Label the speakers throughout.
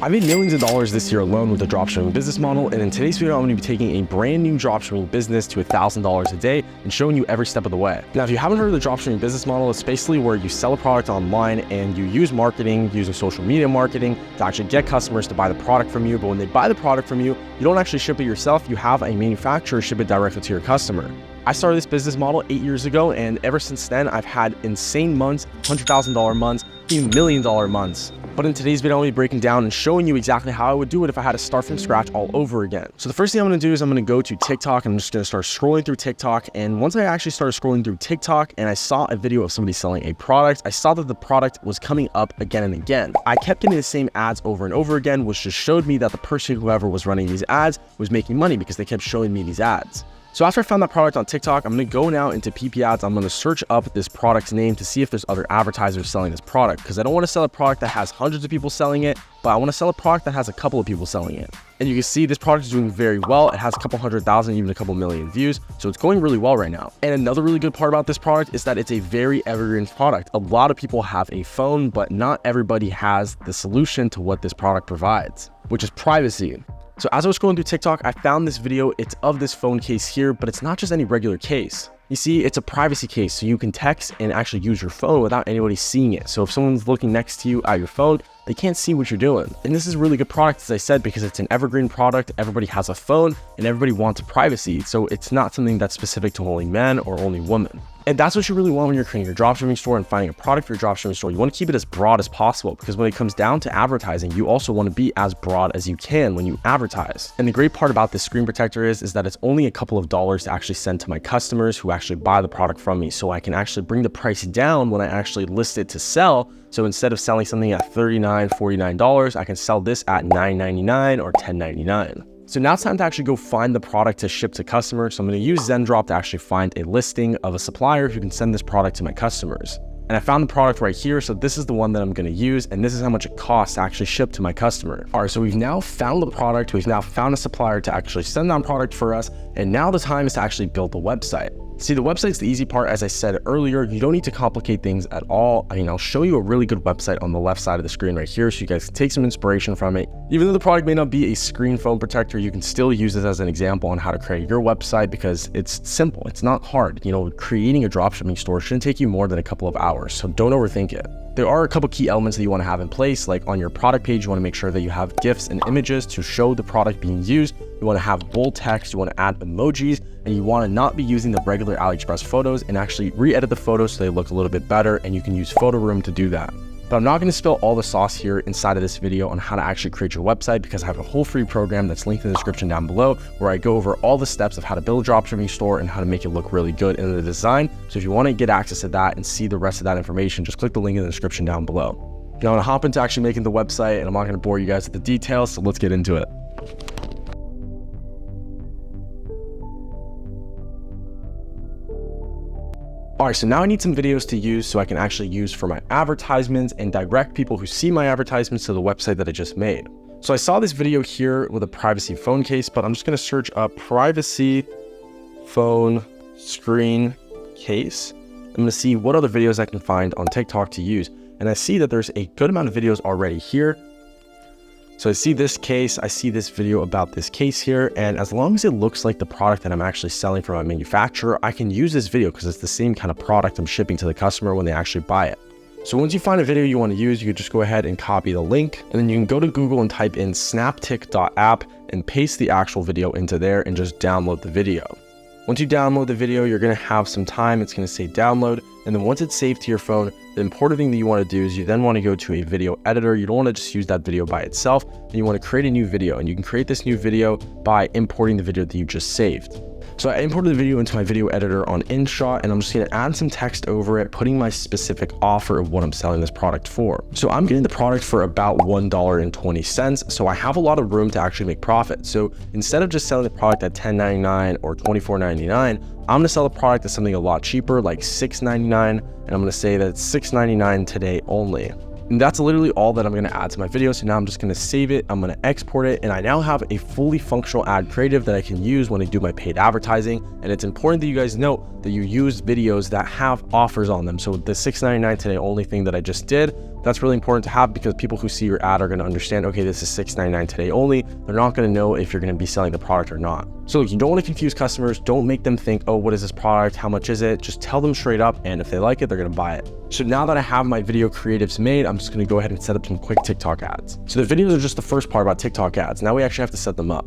Speaker 1: I made millions of dollars this year alone with the dropshipping business model, and in today's video, I'm going to be taking a brand new dropshipping business to $1,000 a day and showing you every step of the way. Now, if you haven't heard of the dropshipping business model, it's basically where you sell a product online and you use marketing, using social media marketing to actually get customers to buy the product from you. But when they buy the product from you, you don't actually ship it yourself. You have a manufacturer ship it directly to your customer. I started this business model 8 years ago, and ever since then, I've had insane months, $100,000 months, even $1 million months. But in today's video, I'm going to be breaking down and showing you exactly how I would do it if I had to start from scratch all over again. So the first thing I'm going to do is I'm going to go to TikTok, and I'm just going to start scrolling through TikTok. And once I actually started scrolling through TikTok and I saw a video of somebody selling a product, I saw that the product was coming up again and again. I kept getting the same ads over and over again, which just showed me that the person, whoever was running these ads, was making money because they kept showing me these ads. So after I found that product on TikTok, I'm going to go now into PP ads. I'm going to search up this product's name to see if there's other advertisers selling this product, because I don't want to sell a product that has hundreds of people selling it, but I want to sell a product that has a couple of people selling it. And you can see this product is doing very well. It has a couple 100,000, even a couple million views. So it's going really well right now. And another really good part about this product is that it's a very evergreen product. A lot of people have a phone, but not everybody has the solution to what this product provides, which is privacy. So as I was scrolling through TikTok, I found this video. It's of this phone case here, but it's not just any regular case. You see, it's a privacy case, so you can text and actually use your phone without anybody seeing it. So if someone's looking next to you at your phone, they can't see what you're doing. And this is a really good product, as I said, because it's an evergreen product. Everybody has a phone and everybody wants privacy. So it's not something that's specific to only men or only women. And that's what you really want when you're creating your dropshipping store and finding a product for your dropshipping store. You want to keep it as broad as possible, because when it comes down to advertising, you also want to be as broad as you can when you advertise. And the great part about this screen protector is that it's only a couple of dollars to actually send to my customers who actually buy the product from me. So I can actually bring the price down when I actually list it to sell. So instead of selling something at $39, $49, I can sell this at $9.99 or $10.99. So now it's time to actually go find the product to ship to customers. So I'm going to use ZenDrop to actually find a listing of a supplier who can send this product to my customers. And I found the product right here. So this is the one that I'm going to use. And this is how much it costs to actually ship to my customer. All right, so we've now found the product. We've now found a supplier to actually send that product for us. And now the time is to actually build the website. See, the website's the easy part. As I said earlier, you don't need to complicate things at all. I mean, I'll show you a really good website on the left side of the screen right here, so you guys can take some inspiration from it. Even though the product may not be a screen phone protector, you can still use this as an example on how to create your website, because it's simple. It's not hard. You know, creating a dropshipping store shouldn't take you more than a couple of hours, so don't overthink it. There are a couple key elements that you want to have in place, like on your product page, you want to make sure that you have GIFs and images to show the product being used. You want to have bold text, you want to add emojis, and you want to not be using the regular AliExpress photos and actually re-edit the photos so they look a little bit better, and you can use Photo Room to do that. But I'm not going to spill all the sauce here inside of this video on how to actually create your website, because I have a whole free program that's linked in the description down below, where I go over all the steps of how to build a dropshipping store and how to make it look really good in the design. So if you want to get access to that and see the rest of that information, just click the link in the description down below. Now I'm going to hop into actually making the website, and I'm not going to bore you guys with the details, so let's get into it. All right, so now I need some videos to use so I can actually use for my advertisements and direct people who see my advertisements to the website that I just made. So I saw this video here with a privacy phone case, but I'm just going to search up privacy phone screen case. I'm going to see what other videos I can find on TikTok to use. And I see that there's a good amount of videos already here. So I see this case, I see this video about this case here, and as long as it looks like the product that I'm actually selling from my manufacturer, I can use this video because it's the same kind of product I'm shipping to the customer when they actually buy it. So once you find a video you want to use, you can just go ahead and copy the link, and then you can go to Google and type in snaptic.app and paste the actual video into there and just download the video. Once you download the video, you're going to have some time. It's going to say download. And then once it's saved to your phone, the important thing that you want to do is you then want to go to a video editor. You don't want to just use that video by itself, and you want to create a new video. And you can create this new video by importing the video that you just saved. So I imported the video into my video editor on InShot, and I'm just going to add some text over it, putting my specific offer of what I'm selling this product for. So I'm getting the product for about $1.20. So I have a lot of room to actually make profit. So instead of just selling the product at $10.99 or $24.99, I'm going to sell the product at something a lot cheaper, like $6.99. And I'm going to say that it's $6.99 today only. And that's literally all that I'm going to add to my video. So now I'm just going to save it. I'm going to export it. And I now have a fully functional ad creative that I can use when I do my paid advertising. And it's important that you guys know that you use videos that have offers on them. So the $6.99 today only thing that I just did That's really important to have because people who see your ad are going to understand, okay, this is $6.99 today only. They're not going to know if you're going to be selling the product or not. So look, you don't want to confuse customers. Don't make them think, oh, what is this product? How much is it? Just tell them straight up. And if they like it, they're going to buy it. So now that I have my video creatives made, I'm just going to go ahead and set up some quick TikTok ads. So the videos are just the first part about TikTok ads. Now we actually have to set them up.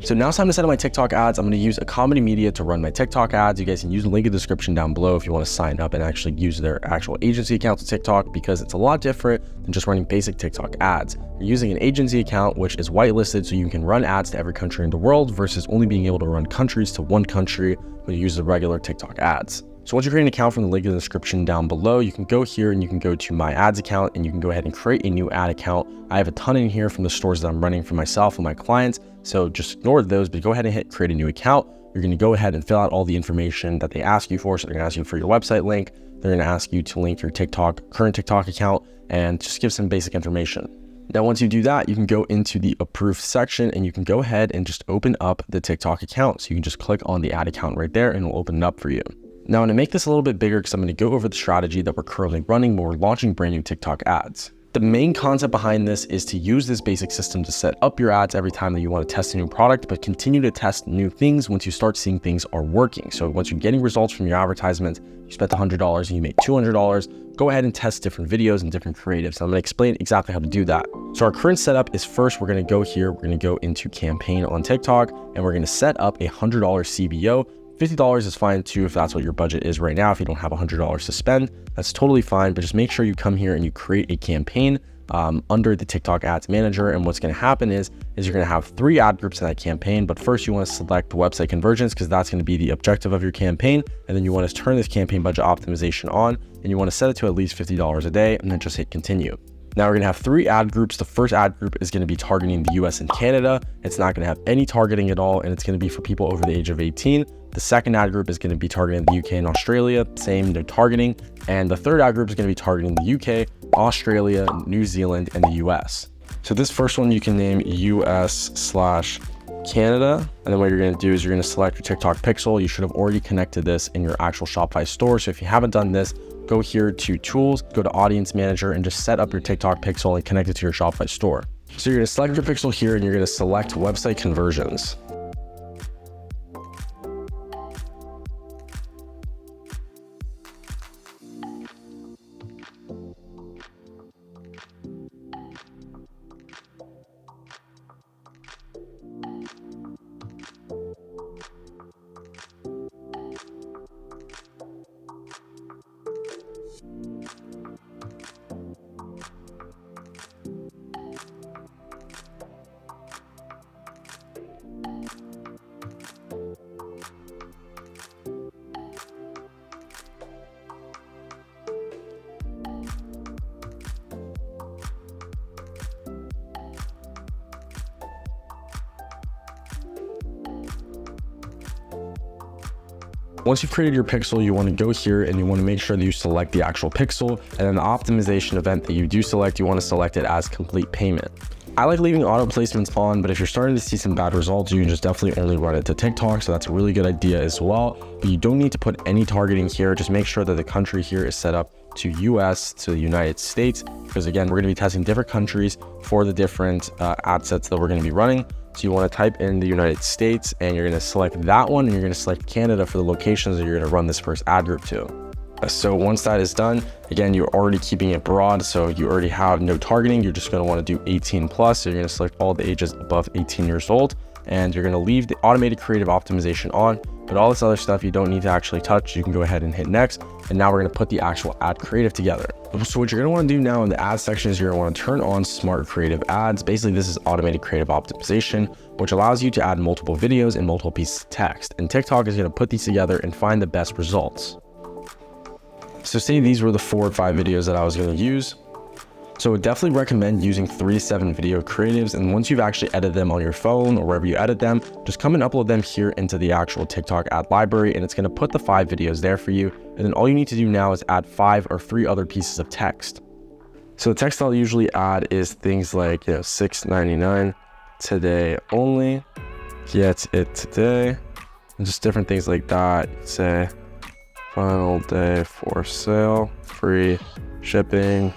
Speaker 1: So now it's time to set up my TikTok ads. I'm going to use a comedy media to run my TikTok ads. You guys can use the link in the description down below if you want to sign up and actually use their actual agency account to TikTok, because it's a lot different than just running basic TikTok ads. You're using an agency account, which is whitelisted, so you can run ads to every country in the world versus only being able to run countries to one country when you use the regular TikTok ads. So once you create an account from the link in the description down below, you can go here and you can go to my ads account and you can go ahead and create a new ad account. I have a ton in here from the stores that I'm running for myself and my clients. So just ignore those, but go ahead and hit create a new account. You're going to go ahead and fill out all the information that they ask you for. So they're going to ask you for your website link. They're going to ask you to link your current TikTok account, and just give some basic information. Now, once you do that, you can go into the approved section and you can go ahead and just open up the TikTok account. So you can just click on the ad account right there and it'll open it up for you. Now, I'm going to make this a little bit bigger because I'm going to go over the strategy that we're currently running when we're launching brand new TikTok ads. The main concept behind this is to use this basic system to set up your ads every time that you want to test a new product, but continue to test new things once you start seeing things are working. So once you're getting results from your advertisements, you spent $100 and you make $200, go ahead and test different videos and different creatives. And I'm going to explain exactly how to do that. So our current setup is, first, we're going to go here, we're going to go into campaign on TikTok, and we're going to set up a $100 CBO. $50 is fine too if that's what your budget is right now. If you don't have $100 to spend, that's totally fine, but just make sure you come here and you create a campaign under the TikTok ads manager. And what's going to happen is you're going to have 3 ad groups in that campaign, but first you want to select the website conversions because that's going to be the objective of your campaign. And then you want to turn this campaign budget optimization on and you want to set it to at least $50 a day and then just hit continue. Now we're going to have 3 ad groups. The first ad group is going to be targeting the US and Canada. It's not going to have any targeting at all, and it's going to be for people over the age of 18. The second ad group is going to be targeting the UK and Australia, same, no targeting. And the third ad group is going to be targeting the UK, Australia, New Zealand, and the US. So this first one you can name US/Canada. And then what you're going to do is you're going to select your TikTok pixel. You should have already connected this in your actual Shopify store. So if you haven't done this, go here to tools, go to audience manager, and just set up your TikTok pixel and connect it to your Shopify store. So you're going to select your pixel here and you're going to select website conversions. Once you've created your pixel, you want to go here and you want to make sure that you select the actual pixel, and then the optimization event that you do select, you want to select it as complete payment. I like leaving auto placements on, but if you're starting to see some bad results, you can just definitely only run it to TikTok. So that's a really good idea as well. But you don't need to put any targeting here. Just make sure that the country here is set up to US, to the United States, because again, we're going to be testing different countries for the different ad sets that we're going to be running. So you want to type in the United States and you're going to select that one, and you're going to select Canada for the locations that you're going to run this first ad group to. So once that is done, again, you're already keeping it broad. So you already have no targeting. You're just going to want to do 18 plus. So you're going to select all the ages above 18 years old, and you're going to leave the automated creative optimization on, but all this other stuff you don't need to actually touch. You can go ahead and hit next. And now we're going to put the actual ad creative together. So what you're going to want to do now in the ad section is you're going to want to turn on smart creative ads. Basically, this is automated creative optimization, which allows you to add multiple videos and multiple pieces of text. And TikTok is going to put these together and find the best results. So say these were the 4 or 5 videos that I was going to use. So I would definitely recommend using 3 to 7 video creatives. And once you've actually edited them on your phone or wherever you edit them, just come and upload them here into the actual TikTok ad library, and it's going to put the 5 videos there for you. And then all you need to do now is add 5 or 3 other pieces of text. So the text I'll usually add is things like, $6.99 today only, get it today, and just different things like that. Say final day for sale, free shipping,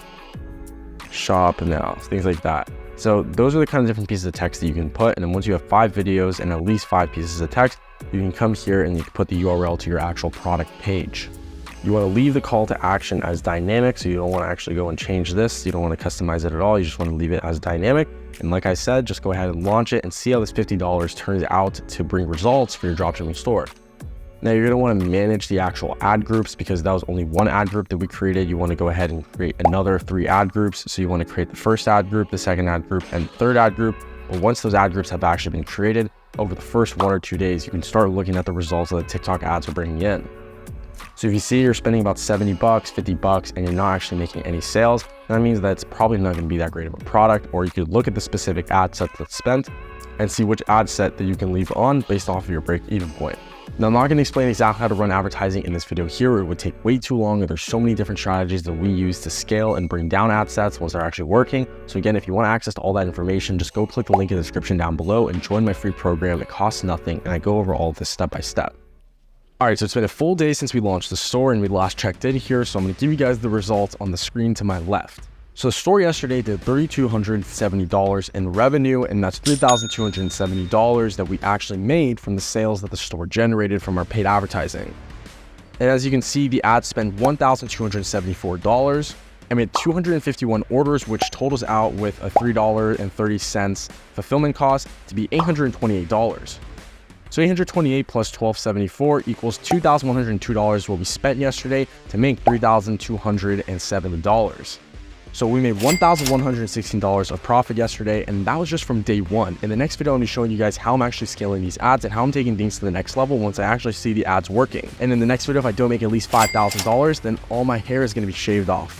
Speaker 1: shop now, things like that. So those are the kind of different pieces of text that you can put. And then once you have 5 videos and at least 5 pieces of text, you can come here and you can put the URL to your actual product page. You want to leave the call to action as dynamic. So you don't want to actually go and change this. You don't want to customize it at all. You just want to leave it as dynamic. And like I said, just go ahead and launch it and see how this $50 turns out to bring results for your dropshipping store. Now you're going to want to manage the actual ad groups because that was only one ad group that we created. You want to go ahead and create another 3 ad groups. So you want to create the first ad group, the second ad group, and the third ad group. But once those ad groups have actually been created, over the first 1 or 2 days, you can start looking at the results that the TikTok ads are bringing in. So if you see you're spending about $70, $50, and you're not actually making any sales, that means that it's probably not going to be that great of a product. Or you could look at the specific ad set that's spent and see which ad set that you can leave on based off of your break-even point. Now, I'm not going to explain exactly how to run advertising in this video here. It would take way too long, and there's so many different strategies that we use to scale and bring down ad sets once they're actually working. So again, if you want access to all that information, just go click the link in the description down below and join my free program. It costs nothing, and I go over all of this step by step. All right, so it's been a full day since we launched the store and we last checked in here. So I'm going to give you guys the results on the screen to my left. So the store yesterday did $3,270 in revenue, and that's $3,270 that we actually made from the sales that the store generated from our paid advertising. And as you can see, the ad spent $1,274. I made 251 orders, which totals out with a $3.30 fulfillment cost to be $828. So 828 plus 1274 equals $2,102 what we spent yesterday to make $3,207. So we made $1,116 of profit yesterday, and that was just from day 1. In the next video, I'm going to be showing you guys how I'm actually scaling these ads and how I'm taking things to the next level once I actually see the ads working. And in the next video, if I don't make at least $5,000, then all my hair is going to be shaved off.